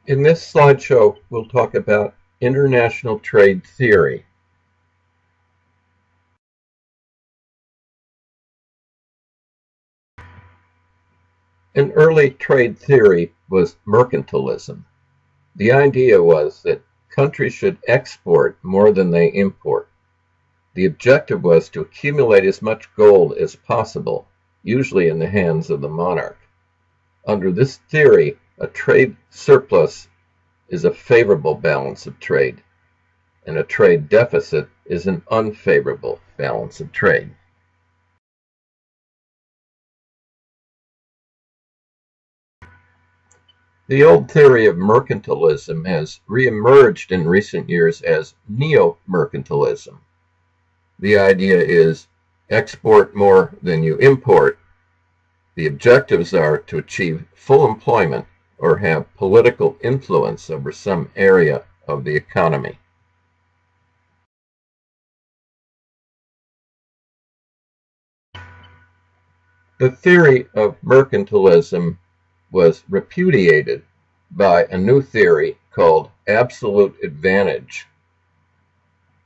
In this slideshow, we'll talk about international trade theory. An early trade theory was mercantilism. The idea was that countries should export more than they import. The objective was to accumulate as much gold as possible, usually in the hands of the monarch. Under this theory, a trade surplus is a favorable balance of trade, and a trade deficit is an unfavorable balance of trade. The old theory of mercantilism has reemerged in recent years as neo-mercantilism. The idea is export more than you import. The objectives are to achieve full employment or have political influence over some area of the economy. The theory of mercantilism was repudiated by a new theory called absolute advantage,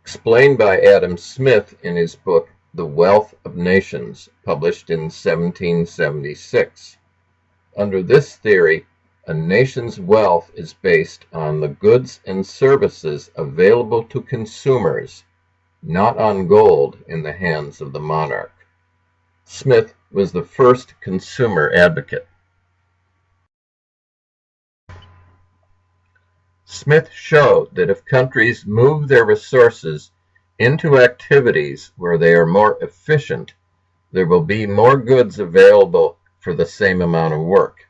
explained by Adam Smith in his book The Wealth of Nations, published in 1776. Under this theory, a nation's wealth is based on the goods and services available to consumers, not on gold in the hands of the monarch. Smith was the first consumer advocate. Smith showed that if countries move their resources into activities where they are more efficient, there will be more goods available for the same amount of work.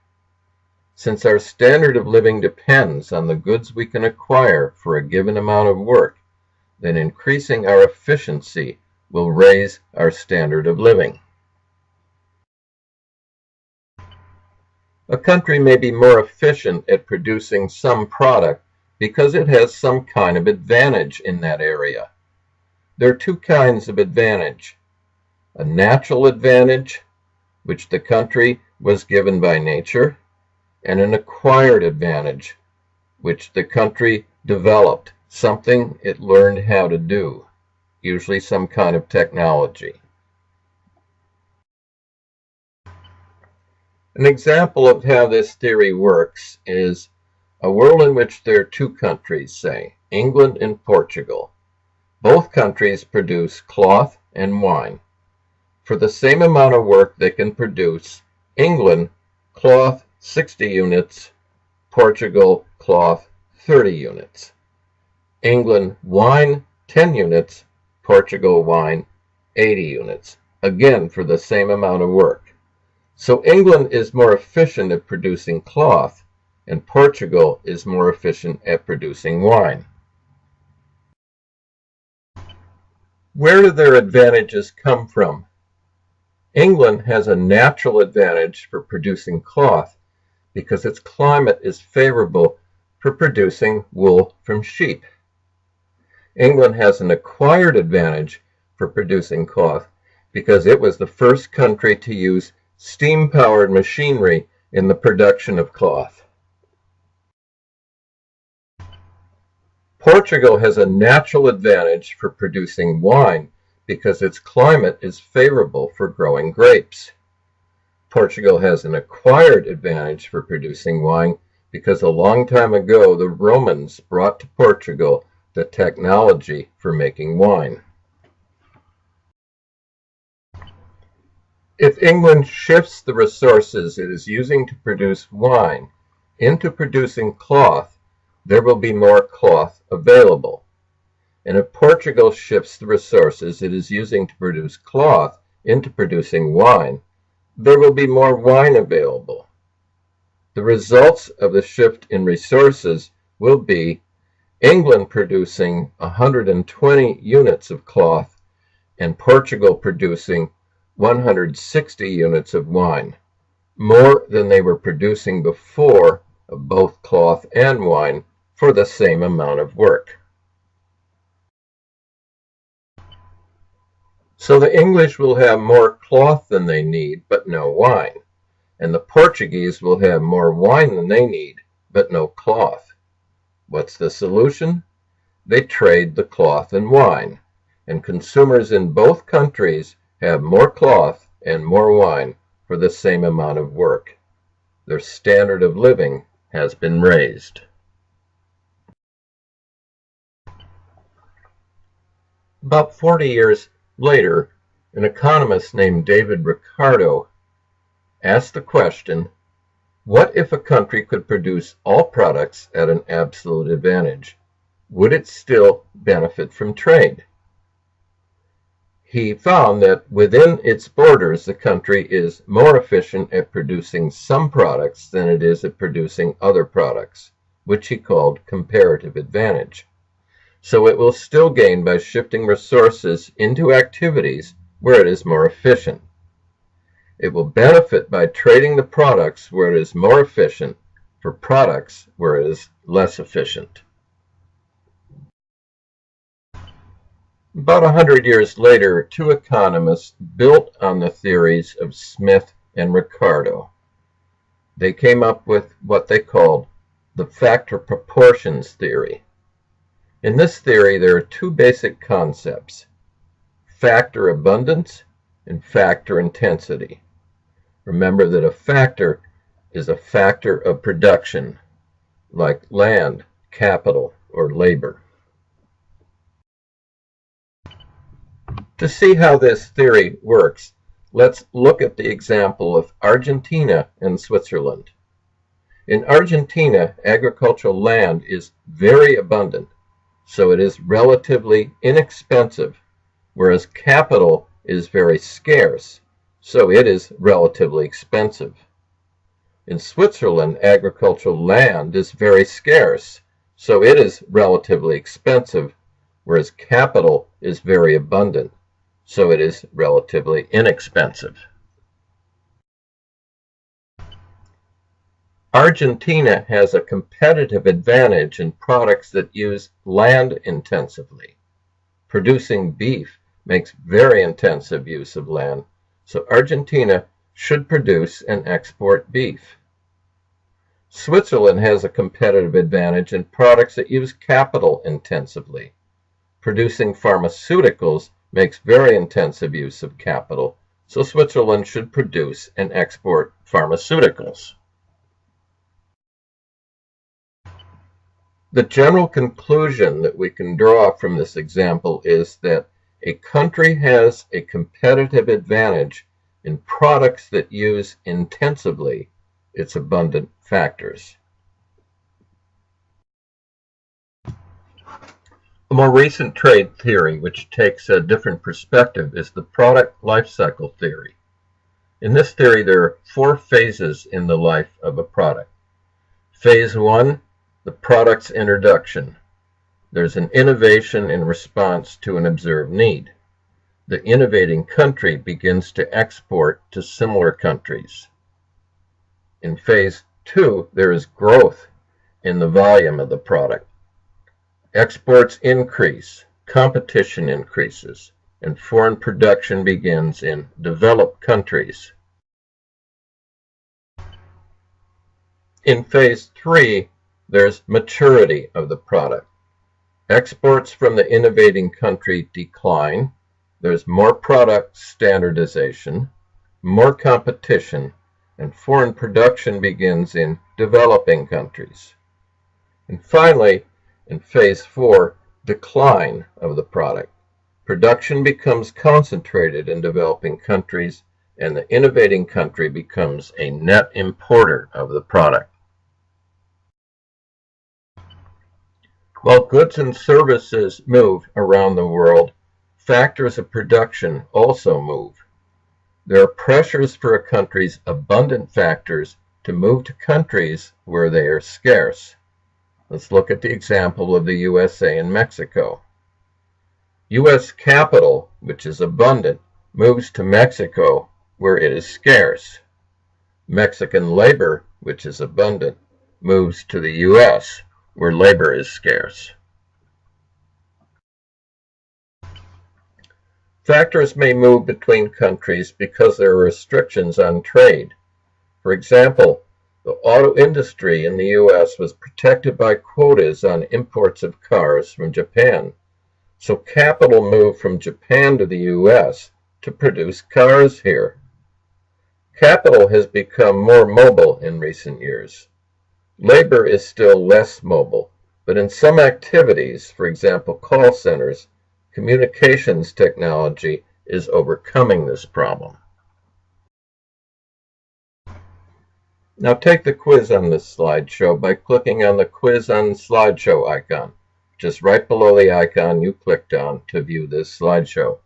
Since our standard of living depends on the goods we can acquire for a given amount of work, then increasing our efficiency will raise our standard of living. A country may be more efficient at producing some product because it has some kind of advantage in that area. There are two kinds of advantage: a natural advantage, which the country was given by nature, and an acquired advantage, which the country developed, something it learned how to do, usually some kind of technology. An example of how this theory works is a world in which there are two countries, say, England and Portugal. Both countries produce cloth and wine. For the same amount of work they can produce, England, cloth 60 units, Portugal, cloth 30 units. England, wine 10 units, Portugal, wine 80 units, again for the same amount of work. So England is more efficient at producing cloth, and Portugal is more efficient at producing wine. Where do their advantages come from? England has a natural advantage for producing cloth because its climate is favorable for producing wool from sheep. England has an acquired advantage for producing cloth because it was the first country to use steam-powered machinery in the production of cloth. Portugal has a natural advantage for producing wine because its climate is favorable for growing grapes. Portugal has an acquired advantage for producing wine because a long time ago the Romans brought to Portugal the technology for making wine. If England shifts the resources it is using to produce wine into producing cloth, there will be more cloth available. And if Portugal shifts the resources it is using to produce cloth into producing wine, there will be more wine available. The results of the shift in resources will be England producing 120 units of cloth and Portugal producing 160 units of wine, more than they were producing before of both cloth and wine for the same amount of work. So the English will have more cloth than they need, but no wine, and the Portuguese will have more wine than they need, but no cloth. What's the solution? They trade the cloth and wine, and consumers in both countries have more cloth and more wine for the same amount of work. Their standard of living has been raised. About 40 years later, an economist named David Ricardo asked the question, what if a country could produce all products at an absolute advantage? Would it still benefit from trade? He found that within its borders, the country is more efficient at producing some products than it is at producing other products, which he called comparative advantage. So it will still gain by shifting resources into activities where it is more efficient. It will benefit by trading the products where it is more efficient for products where it is less efficient. About 100 years later, two economists built on the theories of Smith and Ricardo. They came up with what they called the factor proportions theory. In this theory, there are two basic concepts: factor abundance and factor intensity. Remember that a factor is a factor of production, like land, capital, or labor. To see how this theory works, let's look at the example of Argentina and Switzerland. In Argentina, agricultural land is very abundant, so it is relatively inexpensive, whereas capital is very scarce, so it is relatively expensive. In Switzerland, agricultural land is very scarce, so it is relatively expensive, whereas capital is very abundant, so it is relatively inexpensive. Argentina has a competitive advantage in products that use land intensively. Producing beef makes very intensive use of land, so Argentina should produce and export beef. Switzerland has a competitive advantage in products that use capital intensively. Producing pharmaceuticals makes very intensive use of capital, so Switzerland should produce and export pharmaceuticals. The general conclusion that we can draw from this example is that a country has a competitive advantage in products that use intensively its abundant factors. A more recent trade theory, which takes a different perspective, is the product life cycle theory. In this theory, there are 4 phases in the life of a product. Phase 1, the product's introduction. There's an innovation in response to an observed need. The innovating country begins to export to similar countries. In phase 2, there is growth in the volume of the product. Exports increase, competition increases, and foreign production begins in developed countries. In phase 3, there's maturity of the product. Exports from the innovating country decline. There's more product standardization, more competition, and foreign production begins in developing countries. And finally, in phase 4, decline of the product. Production becomes concentrated in developing countries, and the innovating country becomes a net importer of the product. While goods and services move around the world, factors of production also move. There are pressures for a country's abundant factors to move to countries where they are scarce. Let's look at the example of the USA and Mexico. U.S. capital, which is abundant, moves to Mexico where it is scarce. Mexican labor, which is abundant, moves to the U.S. where labor is scarce. Factors may move between countries because there are restrictions on trade. For example, The auto industry in the U.S. was protected by quotas on imports of cars from Japan, so capital moved from Japan to the U.S. to produce cars here. Capital has become more mobile in recent years. Labor is still less mobile, but in some activities, for example call centers, communications technology is overcoming this problem. Now take the quiz on this slideshow by clicking on the Quiz on Slideshow icon, just right below the icon you clicked on to view this slideshow.